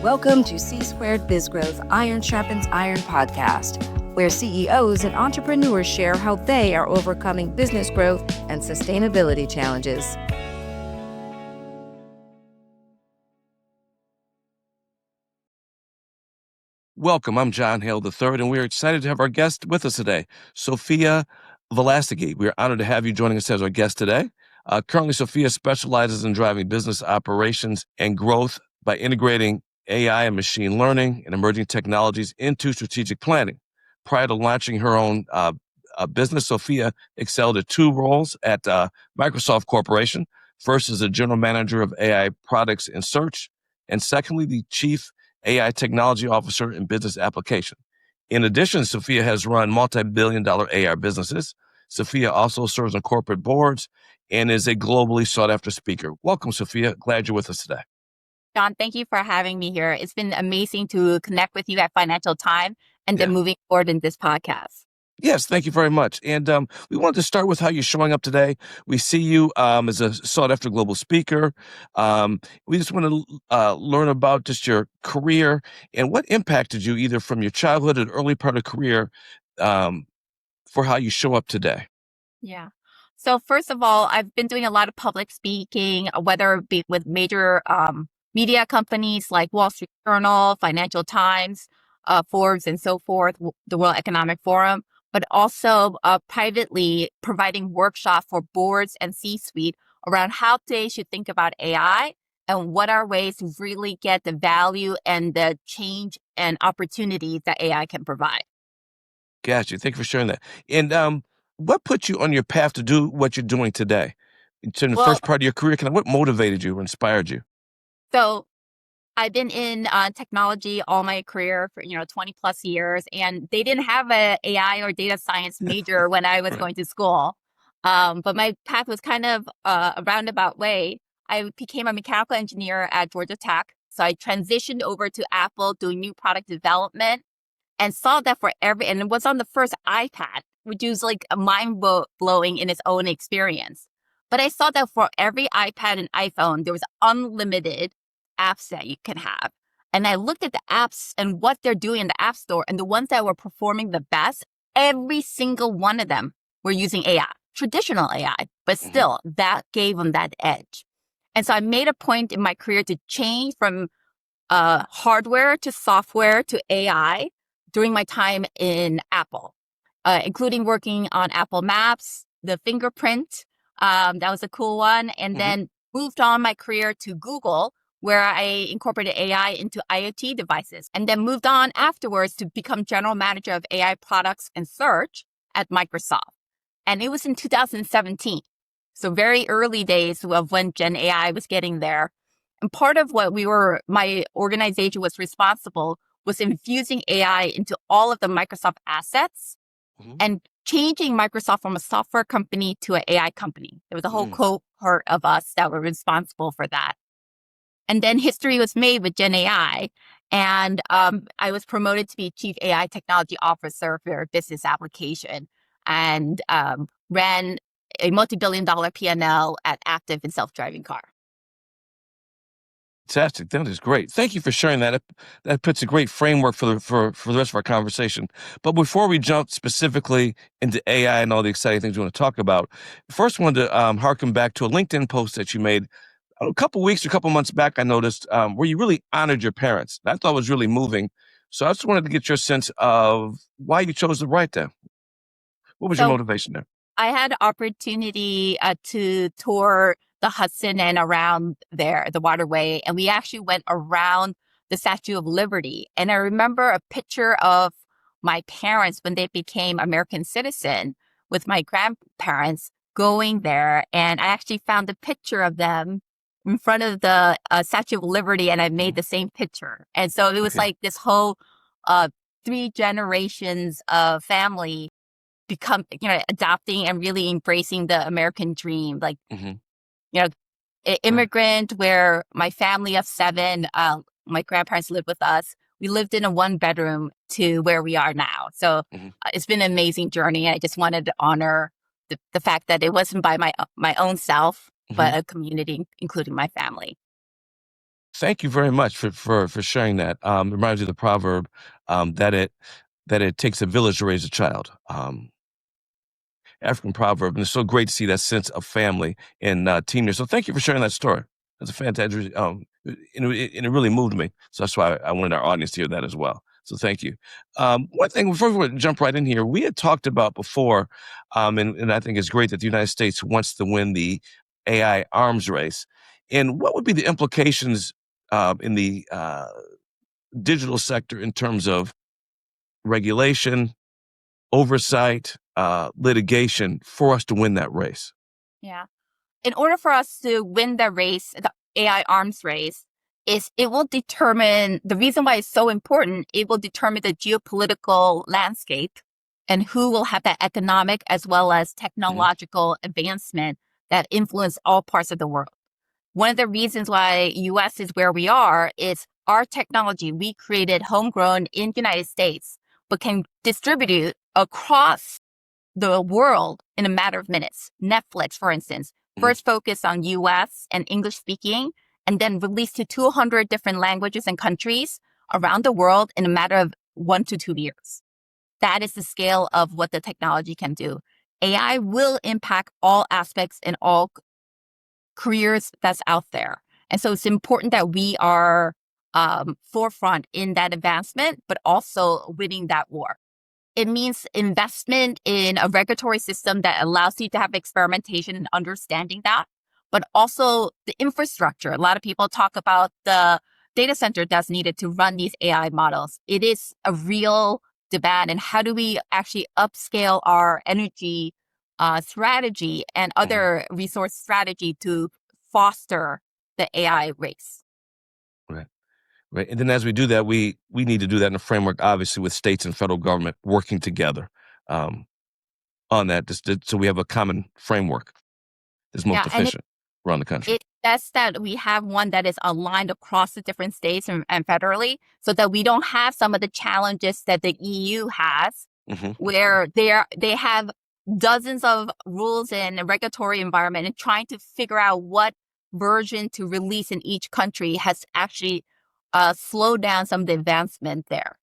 Welcome to C2 Biz Growth Iron Sharpens Iron podcast, where CEOs and entrepreneurs share how they are overcoming business growth and sustainability challenges. Welcome, I'm John Hale III, and we're excited to have our guest with us today, Sophia Velastegui. We're honored to have you joining us as our guest today. Currently, Sophia specializes in driving business operations and growth by integrating AI and machine learning and emerging technologies into strategic planning. Prior to launching her own business, Sophia excelled at two roles at Microsoft Corporation. First as a general manager of AI products and search, and secondly, the chief AI technology officer in business application. In addition, Sophia has run multi-billion-dollar AI businesses. Sophia also serves on corporate boards and is a globally sought-after speaker. Welcome, Sophia. Glad you're with us today. John, thank you for having me here. It's been amazing to connect with you at Financial Time and then moving forward in this podcast. Yes, thank you very much. And we wanted to start with how you're showing up today. We see you as a sought-after global speaker. We just want to learn about just your career and what impacted you either from your childhood or early part of career for how you show up today. Yeah. So first of all, I've been doing a lot of public speaking, whether it be with major media companies like Wall Street Journal, Financial Times, Forbes, and so forth, the World Economic Forum, but also privately providing workshops for boards and C-suite around how they should think about AI and what are ways to really get the value and the change and opportunities that AI can provide. Gotcha. Thank you for sharing that. And what put you on your path to do what you're doing today? In the first part of your career, what motivated you or inspired you? So I've been in technology all my career for 20 plus years, and they didn't have a AI or data science major when I was going to school. But my path was kind of a roundabout way. I became a mechanical engineer at Georgia Tech. So I transitioned over to Apple doing new product development and saw that and it was on the first iPad, which was like a mind-blowing in its own experience. But I saw that for every iPad and iPhone, there was unlimited apps that you can have. And I looked at the apps and what they're doing in the App Store, and the ones that were performing the best, every single one of them were using AI, traditional AI, but still that gave them that edge. And so I made a point in my career to change from hardware to software to AI during my time in Apple, including working on Apple Maps, the fingerprint. That was a cool one. And then moved on my career to Google, where I incorporated AI into IoT devices, and then moved on afterwards to become general manager of AI products and search at Microsoft. And it was in 2017. So very early days of when Gen AI was getting there. And part of what my organization was responsible was infusing AI into all of the Microsoft assets and changing Microsoft from a software company to an AI company. There was a whole cohort of us that were responsible for that. And then history was made with Gen AI. And I was promoted to be Chief AI Technology Officer for business application and ran a multi-billion-dollar P&L at Aptiv in self-driving car. Fantastic. That is great. Thank you for sharing that. That puts a great framework for the rest of our conversation. But before we jump specifically into AI and all the exciting things we want to talk about, first I wanted to harken back to a LinkedIn post that you made a couple months back. I noticed where you really honored your parents. I thought it was really moving. So I just wanted to get your sense of why you chose to write that. What was your motivation there? I had opportunity to tour the Hudson and around there, the waterway. And we actually went around the Statue of Liberty. And I remember a picture of my parents when they became American citizen with my grandparents going there. And I actually found a picture of them in front of the Statue of Liberty, and I made the same picture. And so it was like this whole 3 generations of family adopting and really embracing the American dream. Like, immigrant where my family of 7, my grandparents lived with us. We lived in a 1-bedroom to where we are now. So it's been an amazing journey. I just wanted to honor the fact that it wasn't by my own self, but a community, including my family. Thank you very much for sharing that. Reminds me of the proverb that it takes a village to raise a child. African proverb, and it's so great to see that sense of family in teamwork. So thank you for sharing that story. That's a fantastic, and it really moved me. So that's why I wanted our audience to hear that as well. So thank you. One thing before we jump right in here, we had talked about before, and I think it's great that the United States wants to win the AI arms race. And what would be the implications in the digital sector in terms of regulation, oversight, litigation for us to win that race? Yeah. In order for us to win the race, the AI arms race, it will determine the reason why it's so important. It will determine the geopolitical landscape and who will have that economic as well as technological advancement that influence all parts of the world. One of the reasons why US is where we are is our technology we created homegrown in the United States, but can distribute across the world in a matter of minutes. Netflix, for instance, first focused on US and English speaking, and then released to 200 different languages and countries around the world in a matter of 1 to 2 years. That is the scale of what the technology can do. AI will impact all aspects and all careers that's out there. And so it's important that we are forefront in that advancement, but also winning that war. It means investment in a regulatory system that allows you to have experimentation and understanding that, but also the infrastructure. A lot of people talk about the data center that's needed to run these AI models. It is a real demand. And how do we actually upscale our energy strategy and other resource strategy to foster the AI race? Right. Right. And then as we do that, we need to do that in a framework, obviously, with states and federal government working together um, on that, so we have a common framework that's most Yeah, and efficient around the country. it best that we have one that is aligned across the different states and federally so that we don't have some of the challenges that the EU has, where they have dozens of rules and a regulatory environment, and trying to figure out what version to release in each country has actually slowed down some of the advancement there.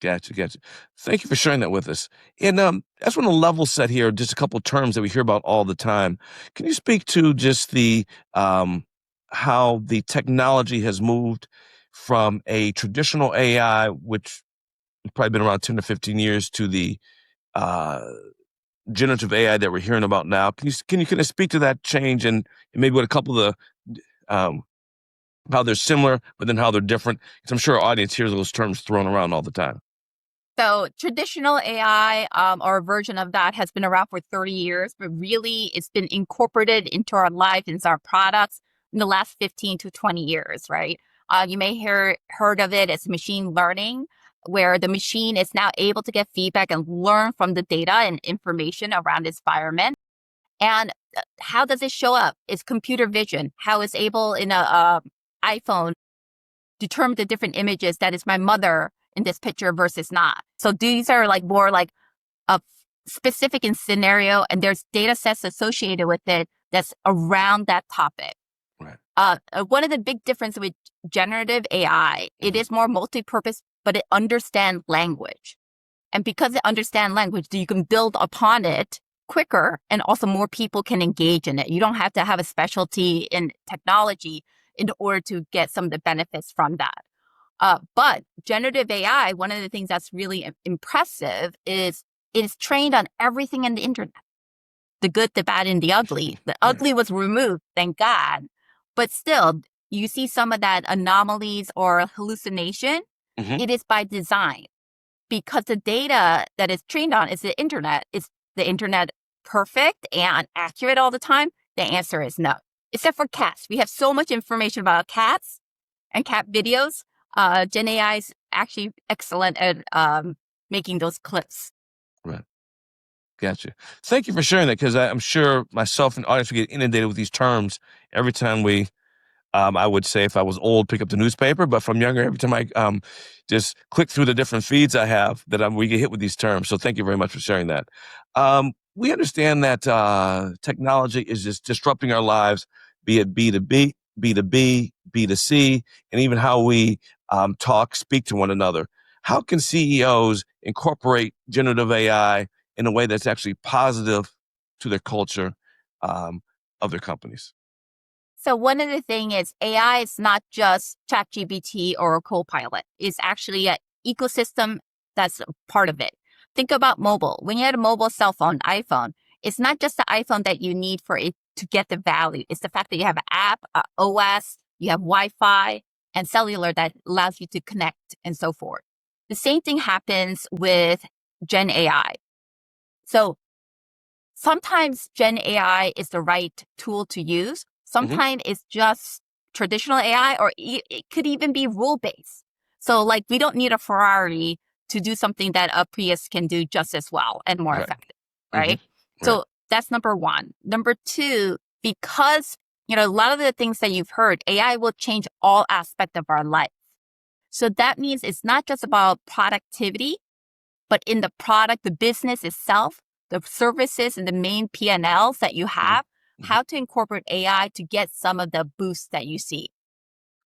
Gotcha, gotcha. Thank you for sharing that with us. And I just want to level set here, just a couple of terms that we hear about all the time. Can you speak to just the how the technology has moved from a traditional AI, which has probably been around 10 to 15 years, to the uh, generative AI that we're hearing about now? Can you kind of speak to that change and maybe what a couple of the how they're similar, but then how they're different? Because I'm sure our audience hears those terms thrown around all the time. So traditional AI or a version of that has been around for 30 years, but really it's been incorporated into our life, into our products in the last 15 to 20 years, right? You may heard of it as machine learning, where the machine is now able to get feedback and learn from the data and information around its environment. And how does it show up? It's computer vision, how it's able in a iPhone determine the different images that is my mother in this picture versus not. So these are like more like a specific in scenario, and there's data sets associated with it that's around that topic. Right. One of the big difference with generative AI, it is more multi-purpose, but it understands language. And because it understands language, you can build upon it quicker, and also more people can engage in it. You don't have to have a specialty in technology in order to get some of the benefits from that. But generative AI, one of the things that's really impressive is it is trained on everything in the internet. The good, the bad, and the ugly. The ugly was removed, thank God. But still, you see some of that anomalies or hallucination. It is by design, because the data that it's trained on is the internet. Is the internet perfect and accurate all the time? The answer is no. Except for cats. We have so much information about cats and cat videos. Gen AI is actually excellent at making those clips. Right. Gotcha. Thank you for sharing that, because I'm sure myself and the audience will get inundated with these terms every time we, I would say if I was old, pick up the newspaper, but if I'm younger, every time I just click through the different feeds I have, we get hit with these terms. So thank you very much for sharing that. We understand that technology is just disrupting our lives, be it B2B, B2B, B2C, and even how we speak to one another. How can CEOs incorporate generative AI in a way that's actually positive to their culture of their companies? So one of the things is AI is not just ChatGPT or a Copilot. It's actually an ecosystem that's a part of it. Think about mobile. When you had a mobile cell phone, iPhone, it's not just the iPhone that you need for it to get the value. It's the fact that you have an app, OS, you have Wi-Fi, and cellular that allows you to connect and so forth. The same thing happens with Gen AI. So sometimes Gen AI is the right tool to use. Sometimes it's just traditional AI, or it could even be rule-based. So like we don't need a Ferrari to do something that a Prius can do just as well and more Right. effective, right? Right. So that's number one. Number two, because a lot of the things that you've heard, AI will change all aspects of our life. So that means it's not just about productivity, but in the product, the business itself, the services and the main P&Ls that you have, how to incorporate AI to get some of the boosts that you see.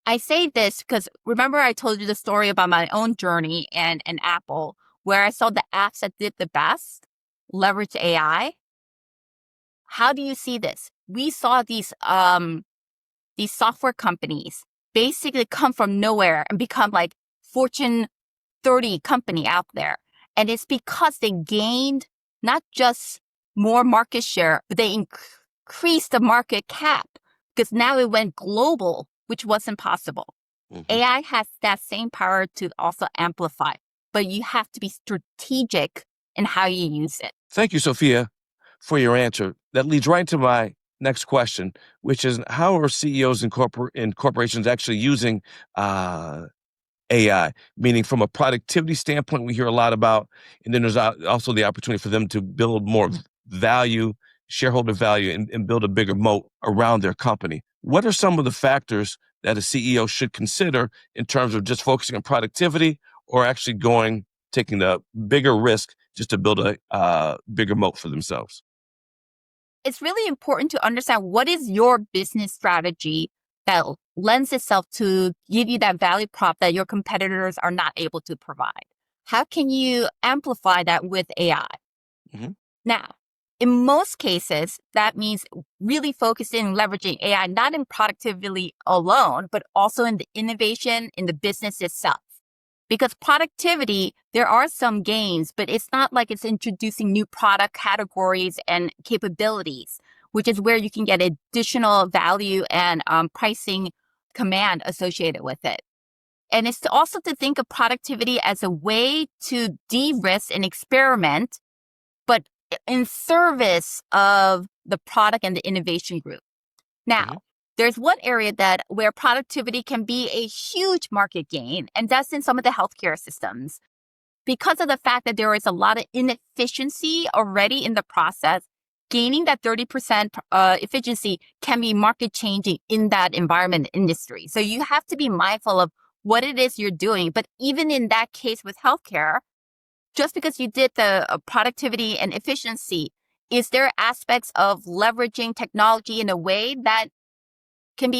I say this because remember I told you the story about my own journey and Apple, where I saw the apps that did the best leverage AI. How do you see this? We saw these software companies basically come from nowhere and become like Fortune 30 company out there. And it's because they gained not just more market share, but they increased the market cap because now it went global, which wasn't possible. AI has that same power to also amplify, but you have to be strategic in how you use it. Thank you, Sophia, for your answer. That leads right to my next question, which is how are CEOs and corporations actually using AI, meaning from a productivity standpoint, we hear a lot about, and then there's also the opportunity for them to build more value, shareholder value, and build a bigger moat around their company. What are some of the factors that a CEO should consider in terms of just focusing on productivity or actually taking the bigger risk just to build a bigger moat for themselves? It's really important to understand what is your business strategy that lends itself to give you that value prop that your competitors are not able to provide. How can you amplify that with AI? Now, in most cases, that means really focusing and leveraging AI, not in productivity alone, but also in the innovation in the business itself. Because productivity, there are some gains, but it's not like it's introducing new product categories and capabilities, which is where you can get additional value and pricing command associated with it. And it's also to think of productivity as a way to de-risk and experiment, but in service of the product and the innovation group. Now, there's one area where productivity can be a huge market gain, and that's in some of the healthcare systems. Because of the fact that there is a lot of inefficiency already in the process, gaining that 30% efficiency can be market changing in that environment industry. So you have to be mindful of what it is you're doing. But even in that case with healthcare, just because you did the productivity and efficiency, is there aspects of leveraging technology in a way that can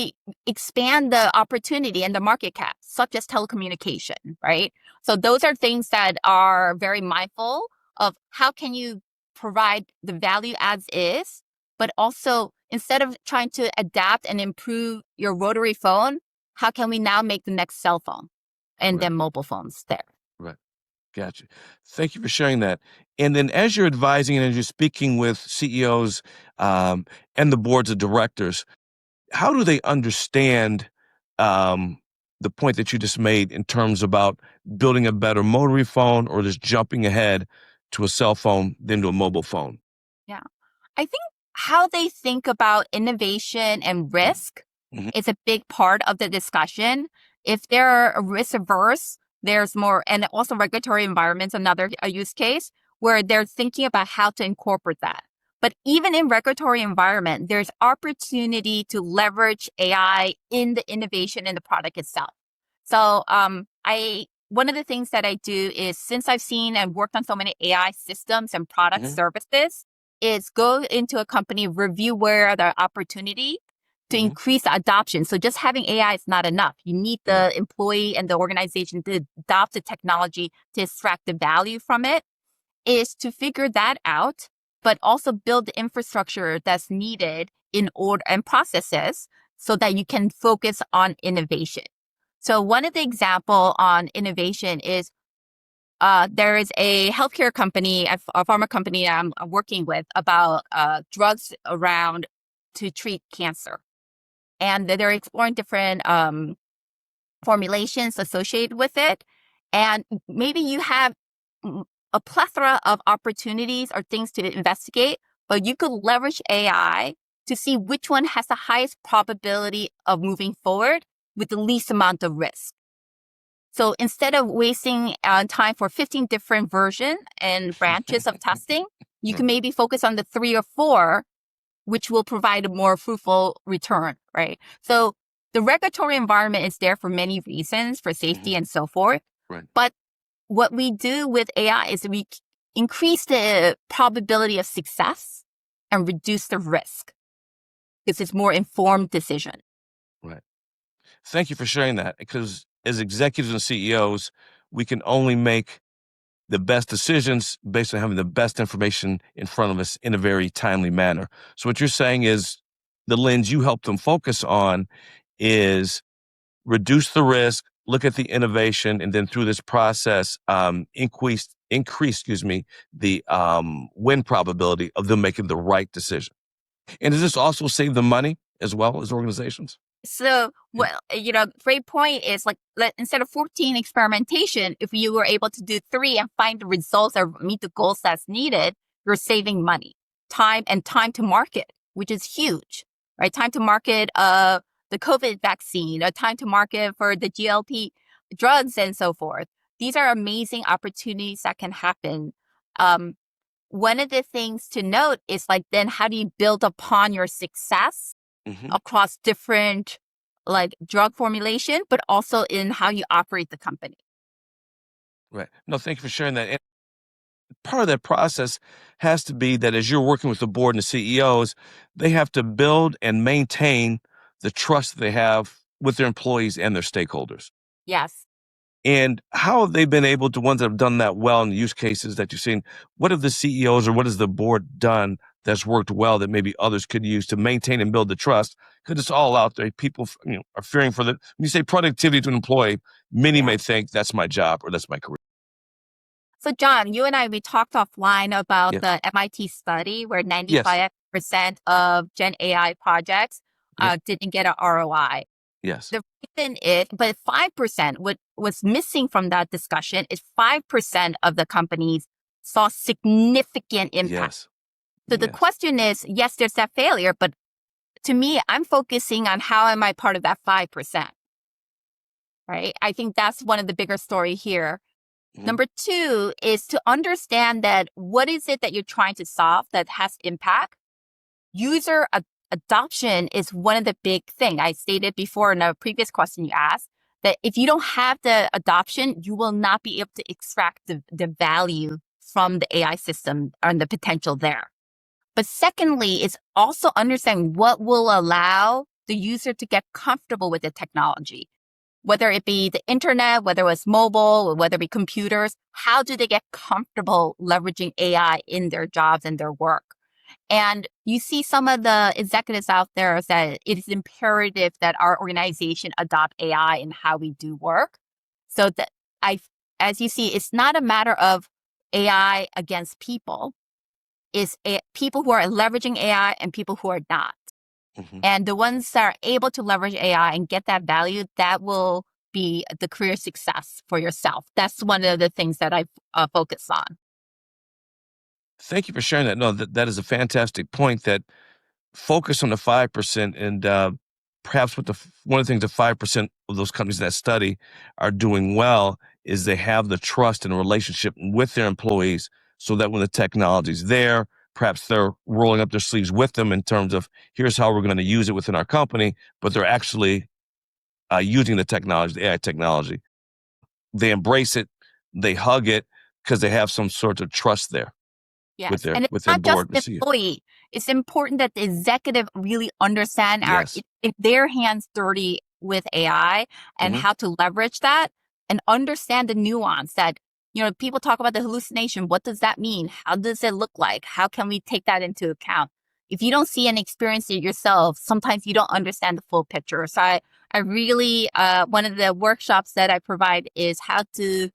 expand the opportunity and the market cap, such as telecommunication, right? So those are things that are very mindful of how can you provide the value as is, but also instead of trying to adapt and improve your rotary phone, how can we now make the next cell phone and then mobile phones there? Right. Gotcha. Thank you for sharing that. And then as you're advising and as you're speaking with CEOs and the boards of directors, how do they understand the point that you just made in terms about building a better rotary phone or just jumping ahead to a cell phone than to a mobile phone? Yeah. I think how they think about innovation and risk is a big part of the discussion. If they're risk averse, there's more, and also regulatory environments, another use case where they're thinking about how to incorporate that. But even in regulatory environment, there's opportunity to leverage AI in the innovation in the product itself. So one of the things that I do is, since I've seen and worked on so many AI systems and product services, is go into a company, review where the opportunity, to increase the adoption. So just having AI is not enough. You need the employee and the organization to adopt the technology to extract the value from it, is to figure that out, but also build the infrastructure that's needed in order and processes so that you can focus on innovation. So one of the example on innovation is there is a healthcare company, a pharma company I'm working with about drugs around to treat cancer. And they're exploring different formulations associated with it. And maybe you have a plethora of opportunities or things to investigate, but you could leverage AI to see which one has the highest probability of moving forward with the least amount of risk. So instead of wasting time for 15 different versions and branches of testing, you can maybe focus on the 3 or 4, which will provide a more fruitful return, right? So the regulatory environment is there for many reasons, for safety and so forth. Right. But what we do with AI is we increase the probability of success and reduce the risk because it's more informed decision. Right. Thank you for sharing that, because as executives and CEOs, we can only make the best decisions based on having the best information in front of us in a very timely manner. So what you're saying is the lens you help them focus on is reduce the risk, look at the innovation, and then through this process, increase the win probability of them making the right decision. And does this also save them money as well as organizations? So, well, great point is like, instead of 14 experimentation, if you were able to do 3 and find the results or meet the goals that's needed, you're saving money, time to market, which is huge, right? Time to market the COVID vaccine, or time to market for the GLP drugs and so forth. These are amazing opportunities that can happen. One of the things to note is like, then how do you build upon your success across different like drug formulation, but also in how you operate the company? Right. No, thank you for sharing that. And part of that process has to be that as you're working with the board and the CEOs, they have to build and maintain the trust that they have with their employees and their stakeholders. Yes. And how have they been able to, ones that have done that well in the use cases that you've seen, what have the CEOs or what has the board done that's worked well that maybe others could use to maintain and build the trust? Because it's all out there. People are fearing for when you say productivity to an employee, many may think that's my job or that's my career. So John, you and we talked offline about Yes. the MIT study where 95% of Gen AI projects didn't get an ROI. Yes. The reason is, but 5%, what was missing from that discussion is 5% of the companies saw significant impact. Yes. So the question is, yes, there's that failure, but to me, I'm focusing on how am I part of that 5%, right? I think that's one of the bigger story here. Number 2 is to understand that what is it that you're trying to solve that has impact. User adoption is one of the big things. I stated before in a previous question you asked that if you don't have the adoption, you will not be able to extract the value from the AI system and the potential there. But secondly, is also understanding what will allow the user to get comfortable with the technology. Whether it be the internet, whether it was mobile, or whether it be computers, how do they get comfortable leveraging AI in their jobs and their work? And you see some of the executives out there that it is imperative that our organization adopt AI in how we do work. So that as you see, it's not a matter of AI against people. It's people who are leveraging AI and people who are not. And the ones that are able to leverage AI and get that value, that will be the career success for yourself. That's one of the things that I focus on. Thank you for sharing that. No, that is a fantastic point, that focus on the 5% and perhaps one of the things the 5% of those companies in that study are doing well is they have the trust and relationship with their employees so that when the technology's there, perhaps they're rolling up their sleeves with them in terms of here's how we're going to use it within our company, but they're actually using the technology, the AI technology. They embrace it, they hug it because they have some sort of trust there. Yes, With their and it's with their not just board, the the CEO. employee. it's important that the executive really understand Yes. if their hands dirty with AI and Mhm. how to leverage that and understand the nuance that, people talk about the hallucination. What does that mean? How does it look like? How can we take that into account? If you don't see and experience it yourself, sometimes you don't understand the full picture. So I really, one of the workshops that I provide is how to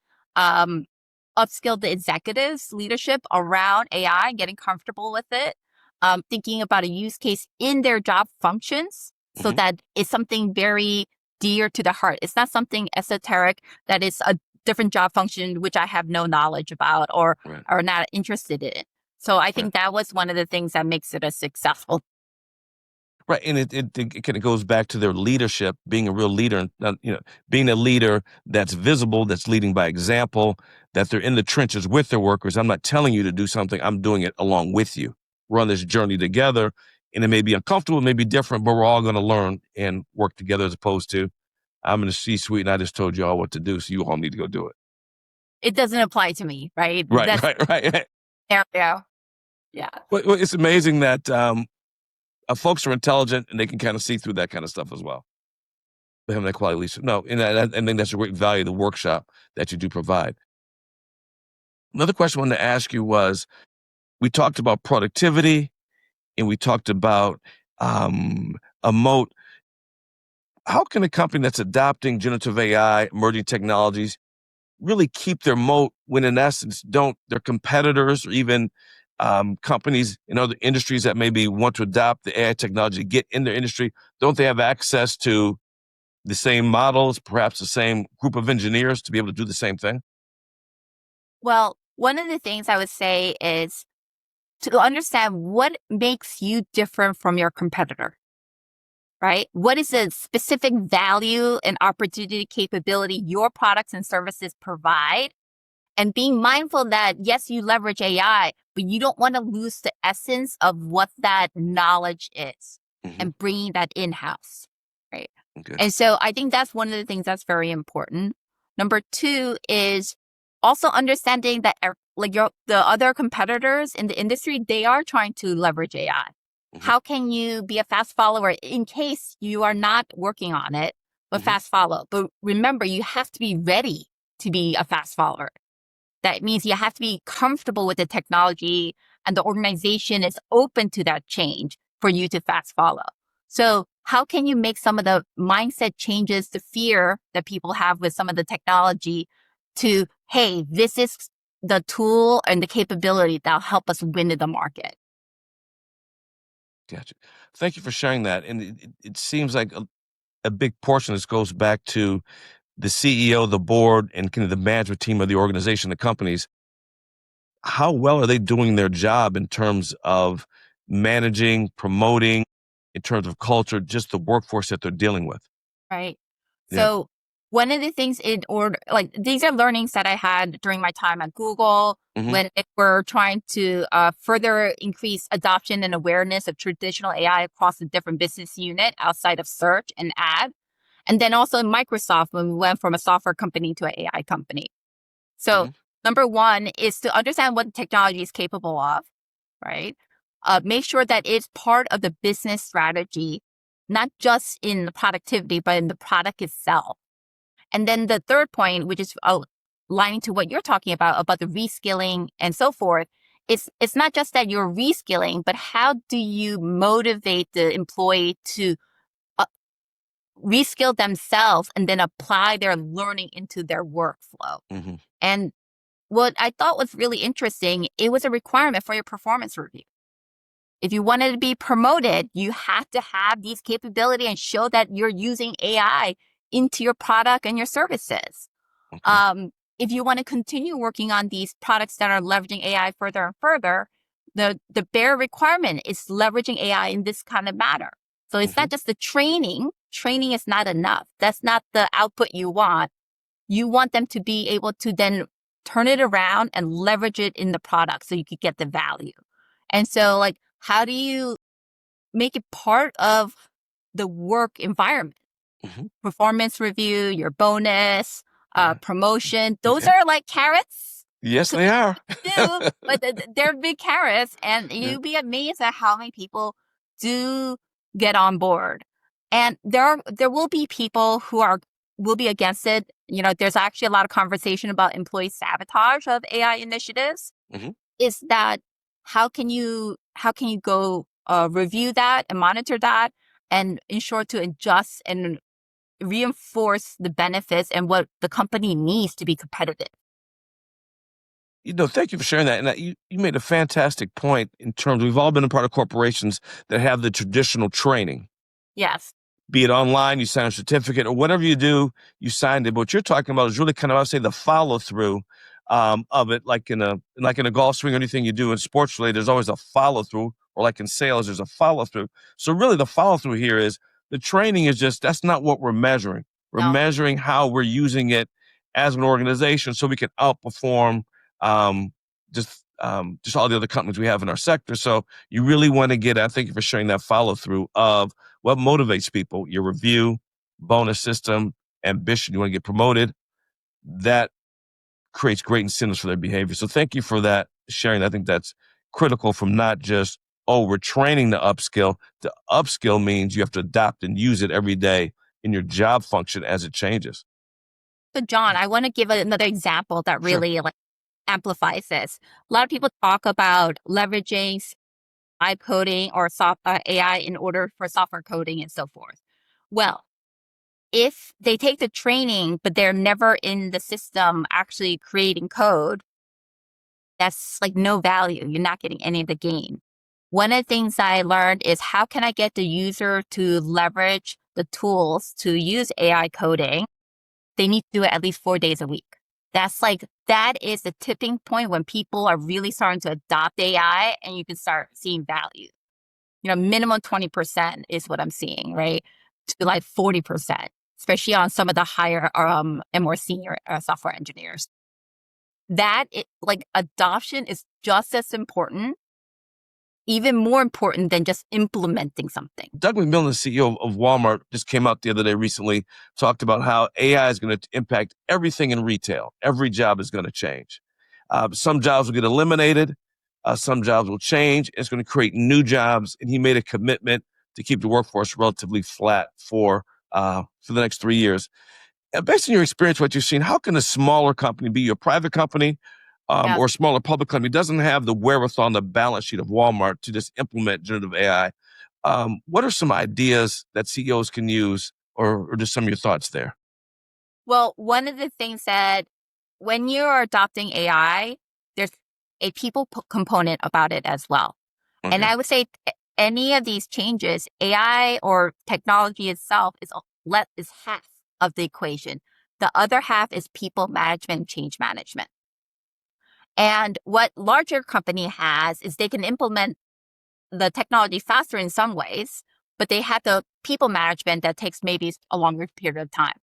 upskill the executives leadership around AI, getting comfortable with it, thinking about a use case in their job functions so Mhm. that it's something very dear to the heart. It's not something esoteric that is a different job function, which I have no knowledge about Right. or not interested in. So I Right. think that was one of the things that makes it a successful. Right, and it kind of goes back to their leadership, being a real leader, and being a leader that's visible, that's leading by example, that they're in the trenches with their workers. I'm not telling you to do something; I'm doing it along with you. We're on this journey together, and it may be uncomfortable, it may be different, but we're all going to learn and work together. As opposed to, I'm in the C-suite and I just told you all what to do, so you all need to go do it. It doesn't apply to me, right? Right, That's right, right. area. Yeah. Well, it's amazing that folks are intelligent and they can kind of see through that kind of stuff as well. Having that quality leadership. No, and I think that's a great value of the workshop that you do provide. Another question I wanted to ask you was, we talked about productivity and we talked about a moat. How can a company that's adopting generative AI, emerging technologies, really keep their moat when in essence don't their competitors or even companies in other industries that maybe want to adopt the AI technology, get in their industry, don't they have access to the same models, perhaps the same group of engineers to be able to do the same thing? Well, one of the things I would say is to understand what makes you different from your competitor, right? What is the specific value and opportunity capability your products and services provide? And being mindful that, yes, you leverage AI, but you don't want to lose the essence of what that knowledge is Hmm. and bringing that in-house, right? Okay. And so I think that's one of the things that's very important. Number two is also understanding that the other competitors in the industry, they are trying to leverage AI. Hmm. How can you be a fast follower in case you are not working on it, but Hmm. fast follow? But remember, you have to be ready to be a fast follower. That means you have to be comfortable with the technology and the organization is open to that change for you to fast follow. So how can you make some of the mindset changes, the fear that people have with some of the technology to, hey, this is the tool and the capability that'll help us win in the market? Gotcha. Thank you for sharing that. And it seems like a big portion of this goes back to the CEO, the board, and kind of the management team of the organization, the companies. How well are they doing their job in terms of managing, promoting, in terms of culture, just the workforce that they're dealing with? Right. Yeah. So one of the things in order, like these are learnings that I had during my time at Google Hmm. when we're trying to further increase adoption and awareness of traditional AI across the different business unit outside of search and ad. And then also in Microsoft when we went from a software company to an AI company. So Hmm. number one is to understand what the technology is capable of, right? Make sure that it's part of the business strategy, not just in the productivity, but in the product itself. And then the third point, which is aligning to what you're talking about the reskilling and so forth, it's not just that you're reskilling, but how do you motivate the employee to uh, reskill themselves and then apply their learning into their workflow? Hmm. And what I thought was really interesting, it was a requirement for your performance review. If you wanted to be promoted, you have to have these capability and show that you're using AI into your product and your services. Okay. Um, if you want to continue working on these products that are leveraging AI further and further, the bare requirement is leveraging AI in this kind of manner. So it's Hmm. not just the training. Training is not enough. That's not the output you want. You want them to be able to then turn it around and leverage it in the product so you could get the value. And so, like, how do you make it part of the work environment? Hmm. Performance review, your bonus, Right. promotion. Those Okay. are like carrots. Yes, they are. do, but they're big carrots, and Yeah. you'd be amazed at how many people do get on board. And there will be people who will be against it. There's actually a lot of conversation about employee sabotage of AI initiatives. Mhm. Is that how can you go review that and monitor that and ensure to adjust and reinforce the benefits and what the company needs to be competitive? Thank you for sharing that. And you made a fantastic point in terms we've all been a part of corporations that have the traditional training. Yes. Be it online, you sign a certificate, or whatever you do, you signed it. But what you're talking about is really kind of, I would say, the follow through of it, like in a golf swing or anything you do in sports related. There's always a follow through, or like in sales, there's a follow through. So really, the follow through here is the training is just that's not what we're measuring. We're No. measuring how we're using it as an organization, so we can outperform um, just all the other companies we have in our sector. So you really want to get. I thank you for sharing that follow through of what motivates people, your review, bonus system, ambition. You want to get promoted. That creates great incentives for their behavior. So thank you for that sharing. I think that's critical from not just, oh, we're training to upskill. To upskill means you have to adopt and use it every day in your job function as it changes. So John, I want to give another example that Sure. really amplifies this. A lot of people talk about leveraging live coding or AI in order for software coding and so forth. Well, if they take the training, but they're never in the system actually creating code, that's like no value. You're not getting any of the gain. One of the things I learned is how can I get the user to leverage the tools to use AI coding? They need to do it at least 4 days a week. That is the tipping point when people are really starting to adopt AI and you can start seeing value. Minimum 20% is what I'm seeing, right? To like 40%, especially on some of the higher and more senior software engineers. Adoption is just as important, even more important than just implementing something. Doug McMillon, the CEO of Walmart, just came out the other day recently, talked about how AI is going to impact everything in retail. Every job is going to change. Some jobs will get eliminated. Some jobs will change. It's going to create new jobs. And he made a commitment to keep the workforce relatively flat for the next 3 years. Based on your experience, what you've seen, how can a smaller company, be a private company Yeah. or a smaller public company, doesn't have the wherewithal on the balance sheet of Walmart to just implement generative AI? What are some ideas that CEOs can use, or just some of your thoughts there? Well, one of the things that when you're adopting AI, there's a people component about it as well. And Okay. I would say any of these changes, AI or technology itself is half of the equation. The other half is people management, change management. And what larger company has is they can implement the technology faster in some ways, but they have the people management that takes maybe a longer period of time.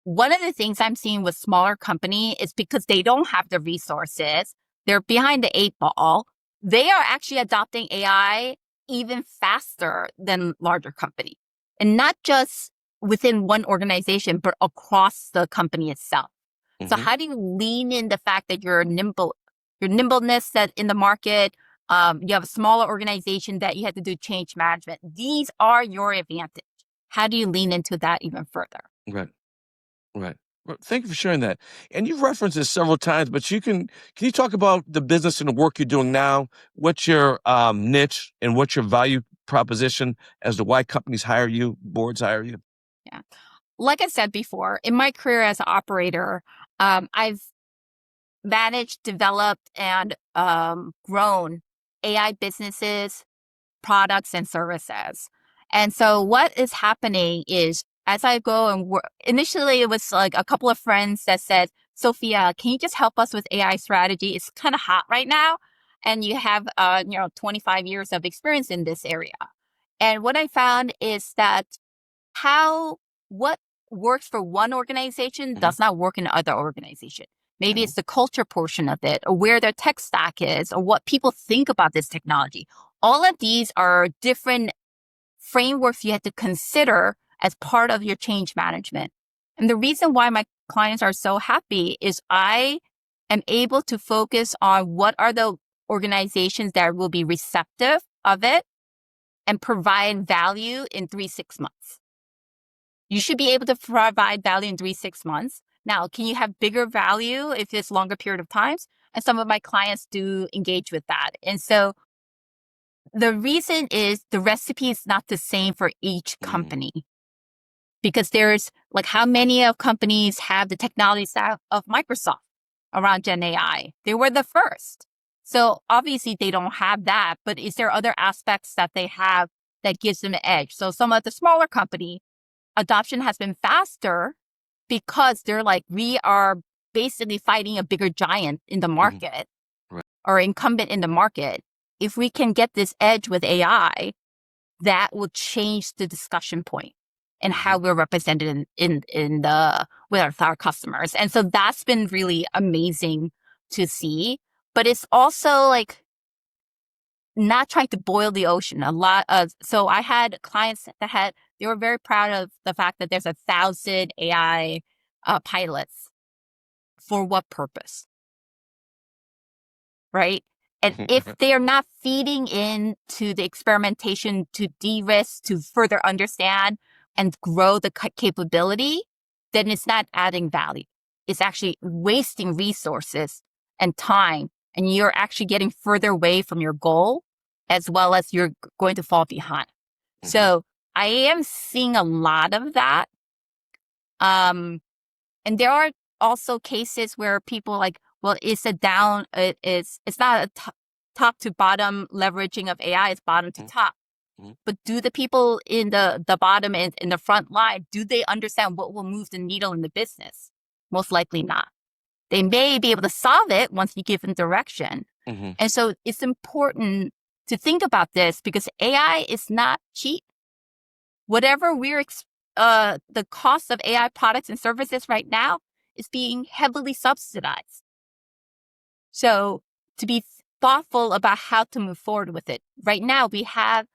One of the things I'm seeing with smaller company is because they don't have the resources, they're behind the eight ball. They are actually adopting AI even faster than larger company, and not just within one organization, but across the company itself. So Hmm. how do you lean in the fact that you're nimble, your nimbleness that in the market, you have a smaller organization that you have to do change management. These are your advantage. How do you lean into that even further? Right. Right. Well, thank you for sharing that. And you've referenced this several times, but can you talk about the business and the work you're doing now? What's your niche and what's your value proposition as to why companies hire you, boards hire you? Yeah. Like I said before, in my career as an operator, I've managed, developed, and grown AI businesses, products, and services. And so what is happening is as I go and work, initially it was like a couple of friends that said, Sophia, can you just help us with AI strategy? It's kind of hot right now. And you have, 25 years of experience in this area. And what I found is that what works for one organization Hmm. does not work in other organization. Maybe Hmm. it's the culture portion of it, or where their tech stack is, or what people think about this technology. All of these are different frameworks you have to consider as part of your change management. And the reason why my clients are so happy is I am able to focus on what are the organizations that will be receptive of it and provide value in 3-6 months. You should be able to provide value in 3-6 months. Now, can you have bigger value if it's longer period of times? And some of my clients do engage with that. And so the reason is the recipe is not the same for each company. Because there's like how many of companies have the technology stack of Microsoft around Gen AI? They were the first. So obviously they don't have that, but is there other aspects that they have that gives them an edge? So some of the smaller company adoption has been faster because they're like, we are basically fighting a bigger giant in the market or incumbent in the market. If we can get this edge with AI, that will change the discussion point and how we're represented with our customers. And so that's been really amazing to see. But it's also like not trying to boil the ocean. So I had clients that they were very proud of the fact that there's 1,000 AI pilots. For what purpose? Right? And if they are not feeding into the experimentation to de-risk, to further understand and grow the capability, then it's not adding value. It's actually wasting resources and time, and you're actually getting further away from your goal, as well as you're going to fall behind. So I am seeing a lot of that. And there are also cases where people like, well, it's not a top to bottom leveraging of AI, it's bottom to top. But do the people in the bottom and in the front line, do they understand what will move the needle in the business? Most likely not. They may be able to solve it once you give them direction. And so it's important to think about this because AI is not cheap. Whatever the cost of AI products and services right now is being heavily subsidized. So to be thoughtful about how to move forward with it. Right now, we have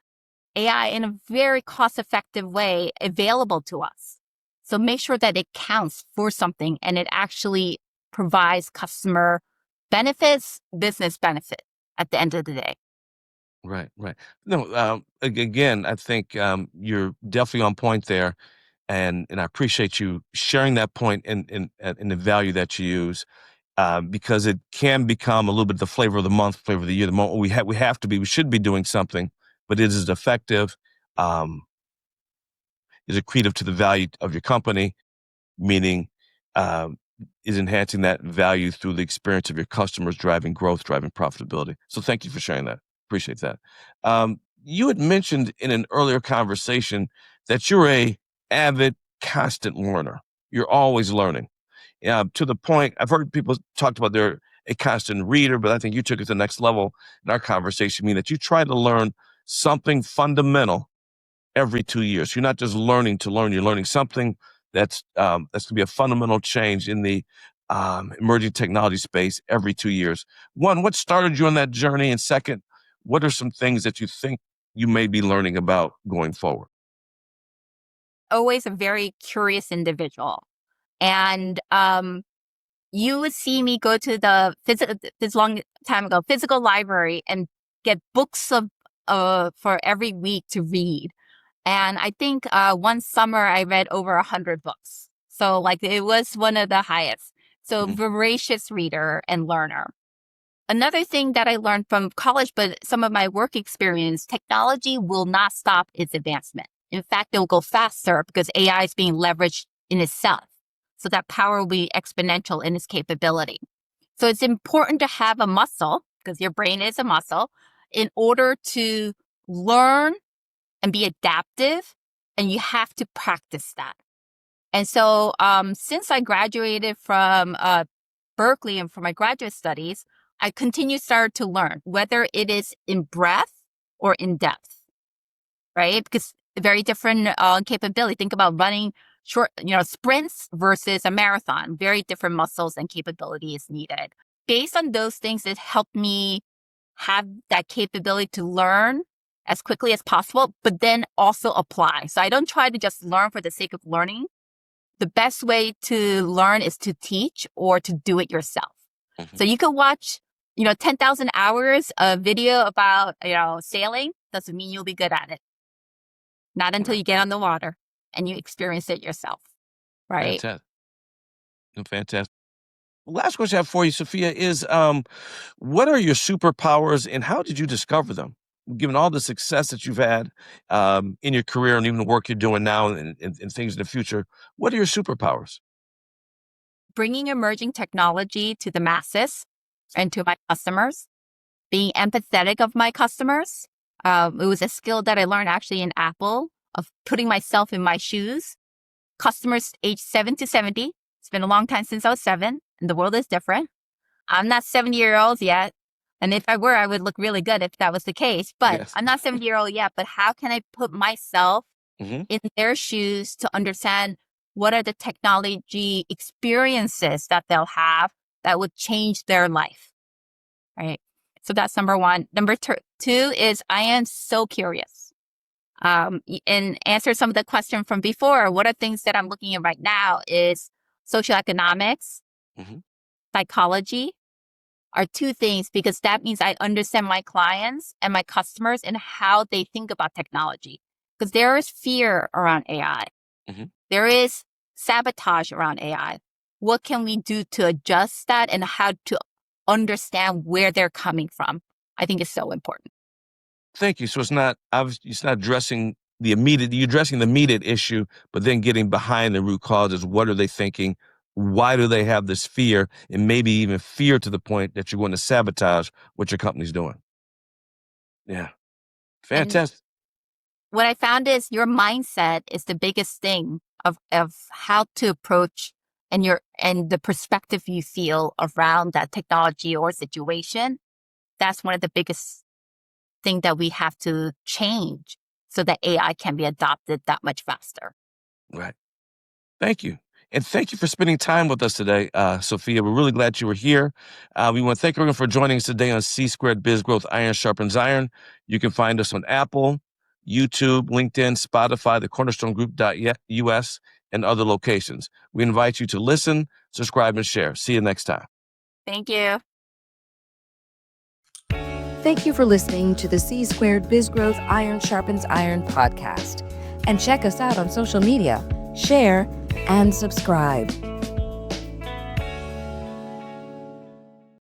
AI in a very cost-effective way available to us. So make sure that it counts for something and it actually provides customer benefits, business benefit at the end of the day. Right. No, again, I think you're definitely on point there, and I appreciate you sharing that point in the value that you use, because it can become a little bit the flavor of the month, flavor of the year. The moment we should be doing something, but is it effective? Is it accretive to the value of your company? Meaning, is enhancing that value through the experience of your customers, driving growth, driving profitability. So thank you for sharing that. Appreciate that. You had mentioned in an earlier conversation that you're a avid, constant learner. You're always learning. To the point, I've heard people talked about they're a constant reader, but I think you took it to the next level in our conversation, meaning that you try to learn something fundamental every 2 years. You're not just learning to learn, you're learning something that's going to be a fundamental change in the emerging technology space every 2 years. One, what started you on that journey? And second, what are some things that you think you may be learning about going forward? Always a very curious individual. And you would see me go to this long time ago, physical library and get books for every week to read. And I think one summer I read over 100 books. So like it was one of the highest. So voracious reader and learner. Another thing that I learned from college, but some of my work experience, technology will not stop its advancement. In fact, it will go faster because AI is being leveraged in itself. So that power will be exponential in its capability. So it's important to have a muscle, because your brain is a muscle, in order to learn and be adaptive, and you have to practice that. And so since I graduated from Berkeley and for my graduate studies, I started to learn, whether it is in breadth or in depth, right? Because very different capability. Think about running short, sprints versus a marathon. Very different muscles and capability is needed. Based on those things, it helped me have that capability to learn as quickly as possible, but then also apply. So I don't try to just learn for the sake of learning. The best way to learn is to teach or to do it yourself. So you could watch, 10,000 hours of video about, sailing. Doesn't mean you'll be good at it. Not until you get on the water and you experience it yourself, right? Fantastic. Fantastic. Last question I have for you, Sophia, is what are your superpowers and how did you discover them? Given all the success that you've had in your career and even the work you're doing now and things in the future, what are your superpowers? Bringing emerging technology to the masses and to my customers, being empathetic of my customers. It was a skill that I learned actually in Apple of putting myself in my shoes. Customers age 7 to 70. It's been a long time since I was 7 and the world is different. I'm not 70-year-old yet. And if I were, I would look really good if that was the case. But Yes. I'm not 70-year-old yet. But how can I put myself Mhm. in their shoes to understand what are the technology experiences that they'll have that would change their life, right? So that's number one. Number two is I am so curious. And answer some of the question from before, what are things that I'm looking at right now is socioeconomics, Mhm. psychology are two things because that means I understand my clients and my customers and how they think about technology. Because there is fear around AI. Mhm. There is sabotage around AI. What can we do to adjust that and how to understand where they're coming from? I think is so important. Thank you. So it's not addressing the immediate, you're addressing the immediate issue, but then getting behind the root causes. What are they thinking? Why do they have this fear? And maybe even fear to the point that you're going to sabotage what your company's doing. Yeah. And Fantastic. what I found is your mindset is the biggest thing of how to approach and the perspective you feel around that technology or situation. That's one of the biggest thing that we have to change so that AI can be adopted that much faster. Right. Thank you. And thank you for spending time with us today, Sophia. We're really glad you were here. We want to thank everyone for joining us today on C2 Biz Growth, Iron Sharpens Iron. You can find us on Apple, YouTube, LinkedIn, Spotify, the Cornerstone Group.us, and other locations. We invite you to listen, subscribe, and share. See you next time. Thank you. Thank you for listening to the C2 Biz Growth Iron Sharpens Iron podcast. And check us out on social media, share, and subscribe.